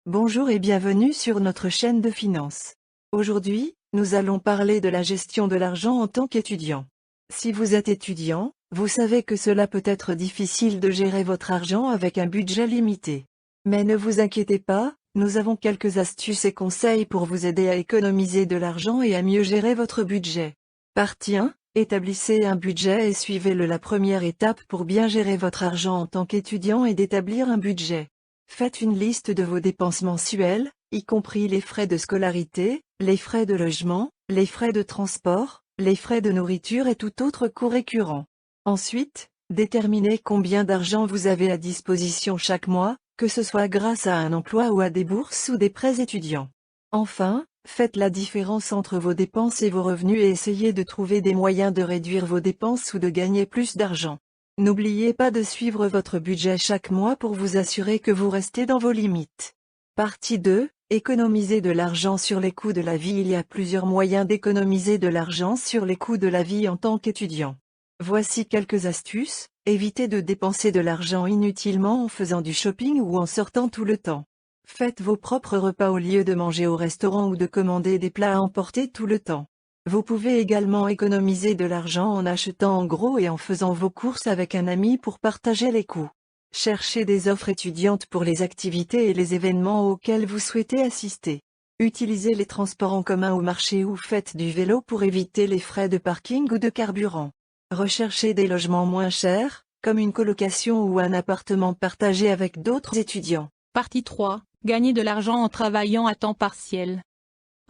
Bonjour et bienvenue sur notre chaîne de finance. Aujourd'hui, nous allons parler de la gestion de l'argent en tant qu'étudiant. Si vous êtes étudiant, vous savez que cela peut être difficile de gérer votre argent avec un budget limité. Mais ne vous inquiétez pas, nous avons quelques astuces et conseils pour vous aider à économiser de l'argent et à mieux gérer votre budget. Partie 1. Établissez un budget et suivez-le. La première étape pour bien gérer votre argent en tant qu'étudiant est d'établir un budget. Faites une liste de vos dépenses mensuelles, y compris les frais de scolarité, les frais de logement, les frais de transport, les frais de nourriture et tout autre coût récurrent. Ensuite, déterminez combien d'argent vous avez à disposition chaque mois, que ce soit grâce à un emploi ou à des bourses ou des prêts étudiants. Enfin, faites la différence entre vos dépenses et vos revenus et essayez de trouver des moyens de réduire vos dépenses ou de gagner plus d'argent. N'oubliez pas de suivre votre budget chaque mois pour vous assurer que vous restez dans vos limites. Partie 2. Économiser de l'argent sur les coûts de la vie. Il y a plusieurs moyens d'économiser de l'argent sur les coûts de la vie en tant qu'étudiant. Voici quelques astuces. Évitez de dépenser de l'argent inutilement en faisant du shopping ou en sortant tout le temps. Faites vos propres repas au lieu de manger au restaurant ou de commander des plats à emporter tout le temps. Vous pouvez également économiser de l'argent en achetant en gros et en faisant vos courses avec un ami pour partager les coûts. Cherchez des offres étudiantes pour les activités et les événements auxquels vous souhaitez assister. Utilisez les transports en commun au marché ou faites du vélo pour éviter les frais de parking ou de carburant. Recherchez des logements moins chers, comme une colocation ou un appartement partagé avec d'autres étudiants. Partie 3. Gagner de l'argent en travaillant à temps partiel.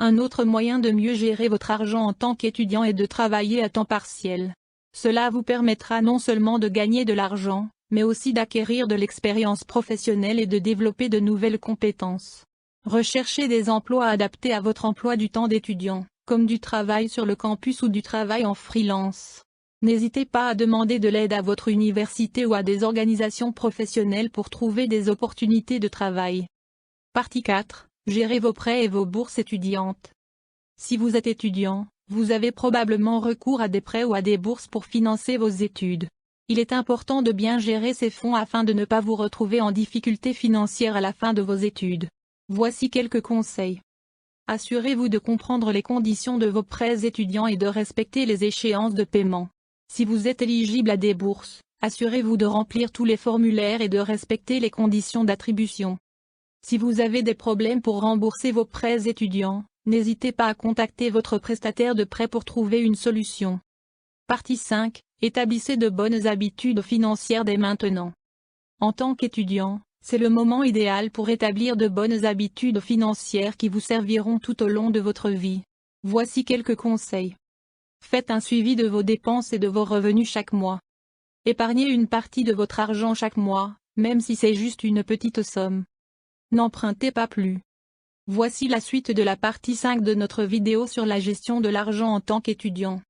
Un autre moyen de mieux gérer votre argent en tant qu'étudiant est de travailler à temps partiel. Cela vous permettra non seulement de gagner de l'argent, mais aussi d'acquérir de l'expérience professionnelle et de développer de nouvelles compétences. Recherchez des emplois adaptés à votre emploi du temps d'étudiant, comme du travail sur le campus ou du travail en freelance. N'hésitez pas à demander de l'aide à votre université ou à des organisations professionnelles pour trouver des opportunités de travail. Partie 4. Gérez vos prêts et vos bourses étudiantes. Si vous êtes étudiant, vous avez probablement recours à des prêts ou à des bourses pour financer vos études. Il est important de bien gérer ces fonds afin de ne pas vous retrouver en difficulté financière à la fin de vos études. Voici quelques conseils. Assurez-vous de comprendre les conditions de vos prêts étudiants et de respecter les échéances de paiement. Si vous êtes éligible à des bourses, assurez-vous de remplir tous les formulaires et de respecter les conditions d'attribution. Si vous avez des problèmes pour rembourser vos prêts étudiants, n'hésitez pas à contacter votre prestataire de prêt pour trouver une solution. Partie 5. Établissez de bonnes habitudes financières dès maintenant. En tant qu'étudiant, c'est le moment idéal pour établir de bonnes habitudes financières qui vous serviront tout au long de votre vie. Voici quelques conseils. Faites un suivi de vos dépenses et de vos revenus chaque mois. Épargnez une partie de votre argent chaque mois, même si c'est juste une petite somme. N'empruntez pas plus. Voici la suite de la partie 5 de notre vidéo sur la gestion de l'argent en tant qu'étudiant.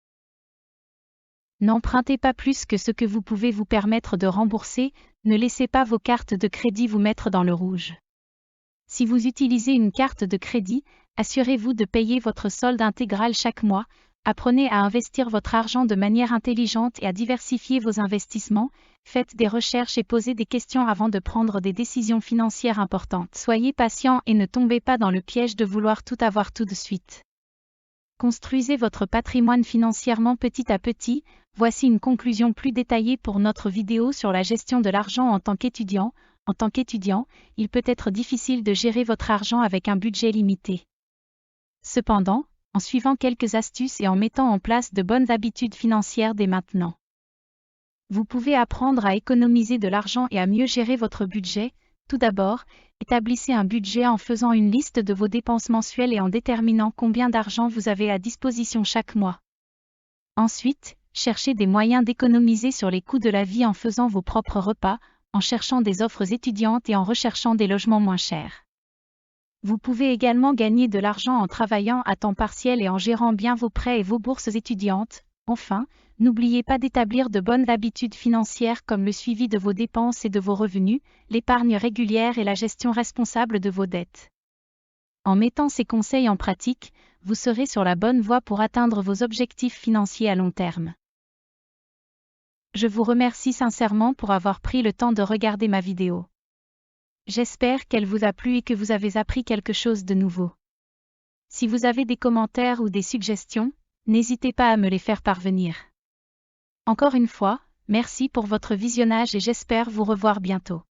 N'empruntez pas plus que ce que vous pouvez vous permettre de rembourser, ne laissez pas vos cartes de crédit vous mettre dans le rouge. Si vous utilisez une carte de crédit, assurez-vous de payer votre solde intégral chaque mois, apprenez à investir votre argent de manière intelligente et à diversifier vos investissements, faites des recherches et posez des questions avant de prendre des décisions financières importantes. Soyez patient et ne tombez pas dans le piège de vouloir tout avoir tout de suite. Construisez votre patrimoine financièrement petit à petit. Voici une conclusion plus détaillée pour notre vidéo sur la gestion de l'argent en tant qu'étudiant. En tant qu'étudiant, il peut être difficile de gérer votre argent avec un budget limité. Cependant, en suivant quelques astuces et en mettant en place de bonnes habitudes financières dès maintenant, vous pouvez apprendre à économiser de l'argent et à mieux gérer votre budget. Tout d'abord, établissez un budget en faisant une liste de vos dépenses mensuelles et en déterminant combien d'argent vous avez à disposition chaque mois. Ensuite, cherchez des moyens d'économiser sur les coûts de la vie en faisant vos propres repas, en cherchant des offres étudiantes et en recherchant des logements moins chers. Vous pouvez également gagner de l'argent en travaillant à temps partiel et en gérant bien vos prêts et vos bourses étudiantes. Enfin, n'oubliez pas d'établir de bonnes habitudes financières comme le suivi de vos dépenses et de vos revenus, l'épargne régulière et la gestion responsable de vos dettes. En mettant ces conseils en pratique, vous serez sur la bonne voie pour atteindre vos objectifs financiers à long terme. Je vous remercie sincèrement pour avoir pris le temps de regarder ma vidéo. J'espère qu'elle vous a plu et que vous avez appris quelque chose de nouveau. Si vous avez des commentaires ou des suggestions, n'hésitez pas à me les faire parvenir. Encore une fois, merci pour votre visionnage et j'espère vous revoir bientôt.